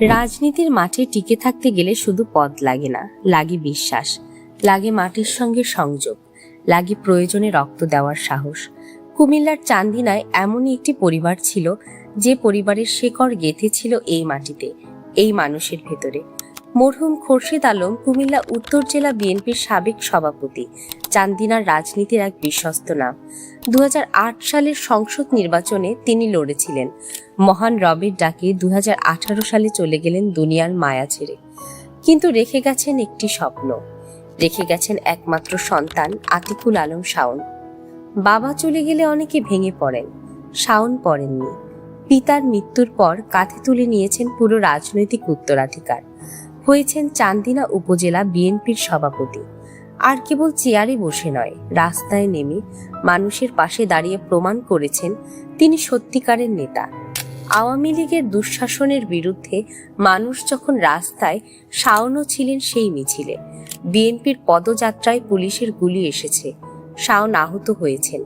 রাজনীতির মাঠে টিকে থাকতে গেলে শুধু পদ লাগে না, লাগে বিশ্বাস, লাগে মাটির সঙ্গে সংযোগ, লাগে প্রয়োজনে রক্ত দেওয়ার সাহস। কুমিল্লার চান্দিনায় এমনই একটি পরিবার ছিল, যে পরিবারের শেকড় গেঁথে ছিল এই মাটিতে, এই মানুষের ভেতরে। মরহুম খোরশেদ আলম কুমিল্লা উত্তর জেলা বিএনপির সাবেক সভাপতি, চান্দিনার রাজনীতির এক বিশ্বস্ত নাম। 2008 সালের সংসদ নির্বাচনে তিনি লড়েছিলেন। মহান রবের ডাকে 2018 সালে চলে গেলেন দুনিয়ার মায়া ছেড়ে। কিন্তু রেখে গেছেন একটি স্বপ্ন, রেখে গেছেন একমাত্র সন্তান আতিকুল আলম শাওন। বাবা চলে গেলে অনেকে ভেঙে পড়েন, শাওন পড়েননি। পিতার মৃত্যুর পর কাঁধে তুলে নিয়েছেন পুরো রাজনৈতিক উত্তরাধিকার, হয়েছেন চান্দিনা উপজেলা বিএনপির সভাপতি। আর কেবল চেয়ারে বসে নয়, রাস্তায় নেমে মানুষের পাশে দাঁড়িয়ে প্রমাণ করেছেন তিনি সত্যিকারের নেতা। আওয়ামী লীগের দুঃশাসনের বিরুদ্ধে মানুষ যখন রাস্তায়, শাওনও ছিলেন সেই মিছিলে। বিএনপির পদযাত্রায় পুলিশের গুলি এসেছে, শাওন আহত হয়েছেন।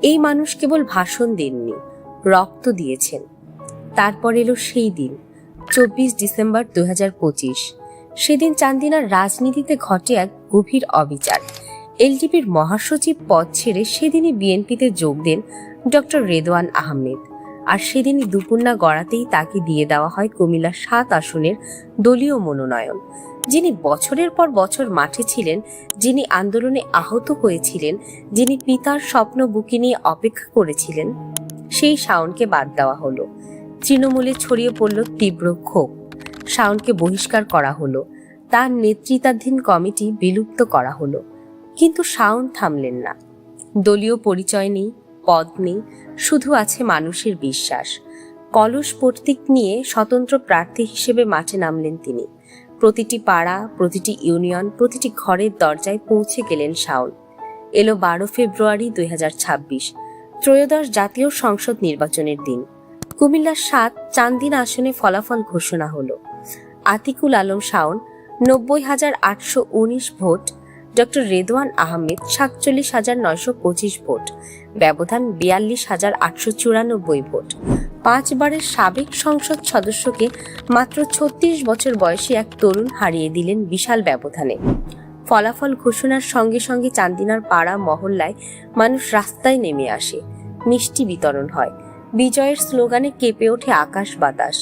এই মানুষ কেবল ভাষণ দেননি, রক্ত দিয়েছেন। তারপর এলো সেই দিন, 24 ডিসেম্বর 2025। সেদিন চান্দিনার রাজনীতিতে ঘটে এক গভীর অবিচার। এলডিপির মহাসচিব পদ ছেড়ে সেদিনই বিএনপিতে যোগ দেন ডক্টর রেদওয়ান আহমেদ। আর সেদিনই দুপুন্না গড়াতেই তাকে দিয়ে দেওয়া হয় কুমিল্লা 7 আসনের দলীয় মনোনয়ন। যিনি বছরের পর বছর মাঠে ছিলেন, যিনি আন্দোলনে আহত হয়েছিলেন, যিনি পিতার স্বপ্ন বুকে নিয়ে অপেক্ষা করেছিলেন, সেই শাওনকে বাদ দেওয়া হলো। তৃণমূলে ছড়িয়ে পড়ল তীব্র ক্ষোভ। শাওনকে বহিষ্কার করা হলো, তার নেতৃত্বাধীন কমিটি বিলুপ্ত করা হলো। কিন্তু শাওন থামলেন না। দলীয় পরিচয় নেই, পদ নেই, শুধু আছে মানুষের বিশ্বাস। কলস প্রতীক নিয়ে স্বতন্ত্র প্রার্থী হিসেবে মাঠে নামলেন তিনি। প্রতিটি পাড়া, প্রতিটি ইউনিয়ন, প্রতিটি ঘরের দরজায় পৌঁছে গেলেন শাওন। এলো 12 ফেব্রুয়ারি 2026, ত্রয়োদশ জাতীয় সংসদ নির্বাচনের দিন। কুমিল্লার 7 চান্দিনা আসনে ফলাফল ঘোষণা হলো। Atiqul Alam Shawon 90,819 vote, doctor Redwan Ahmed 47,925 vote, ব্যবধান 42,894 ভোট। 5 বারের সাবেক সংসদ সদস্যকে মাত্র 36 বছর বয়সী এক তরুণ হারিয়ে দিলেন বিশাল ব্যবধানে। ফলাফল ঘোষণার সঙ্গে সঙ্গে চান্দিনার পাড়া মহল্লায় মানুষ রাস্তায় নেমে আসে, মিষ্টি বিতরণ হয়, বিজয়ের স্লোগানে কেঁপে ওঠে আকাশ বাতাস।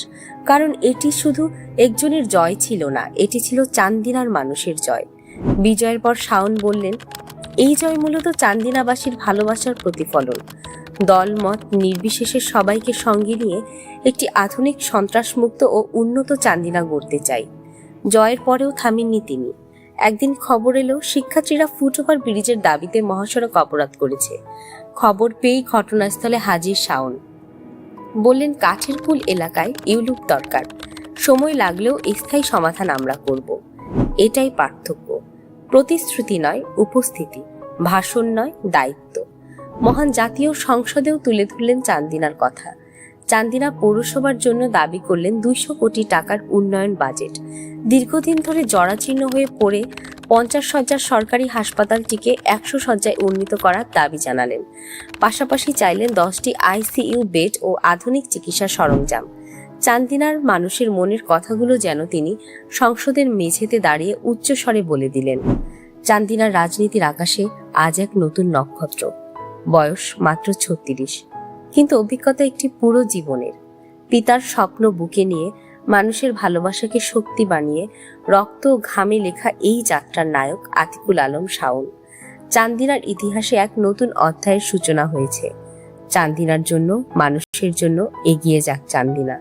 কারণ এটি শুধু একজনের জয় ছিল না, এটি ছিল চান্দিনার মানুষের জয়। বিজয়ের পর শাওন বললেন, এই জয় মূলত চান্দিনাবাসীর ভালোবাসার প্রতিফলন। দল মত নির্বিশেষে সবাইকে সঙ্গে নিয়ে একটি আধুনিক, সন্ত্রাসমুক্ত ও উন্নত চান্দিনা গড়তে চাই। জয়ের পরেও থামেননি তিনি। একদিন খবর এলো শিক্ষার্থীরা ফুটওভার ব্রিজের দাবিতে মহাসড়ক অবরোধ করেছে। খবর পেয়েই ঘটনাস্থলে হাজির শাওন। বললেন, কাঠের পুল এলাকায় ইউলুপ দরকার, সময় লাগলেও স্থায়ী সমাধান আমরা করব। এটাই পার্থক্য। প্রতিশ্রুতি নয়, উপস্থিতি; ভাষণ নয়, দায়িত্ব। মহান জাতীয় সংসদেও তুলে ধরলেন চান্দিনার কথা। চান্দিনা পৌরসভার জন্য দাবি করলেন 200 কোটি টাকার উন্নয়ন বাজেট। দীর্ঘদিন ধরে জরাজীর্ণ হয়ে পড়ে 50 শয্যার সরকারি হাসপাতালটিকে 100 শয্যায় উন্নীত করার দাবি জানালেন। পাশাপাশি চাইলেন 10টি আইসিইউ বেড ও আধুনিক চিকিৎসা সরঞ্জাম। চান্দিনার মানুষের মনের কথাগুলো যেন তিনি সংসদের মেঝেতে দাঁড়িয়ে উচ্চস্বরে বলে দিলেন। চান্দিনার রাজনীতির আকাশে আজ এক নতুন নক্ষত্র। বয়স মাত্র 36, কিন্তু অভিজ্ঞতা একটি পুরো জীবনের। পিতার স্বপ্ন বুকে নিয়ে, মানুষের ভালোবাসাকে শক্তি বানিয়ে, রক্ত ও ঘামে লেখা এই যাত্রার নায়ক আতিকুল আলম শাওন। চান্দিনার ইতিহাসে এক নতুন অধ্যায়ের সূচনা হয়েছে। চান্দিনার জন্য, মানুষের জন্য এগিয়ে যাক চান্দিনা।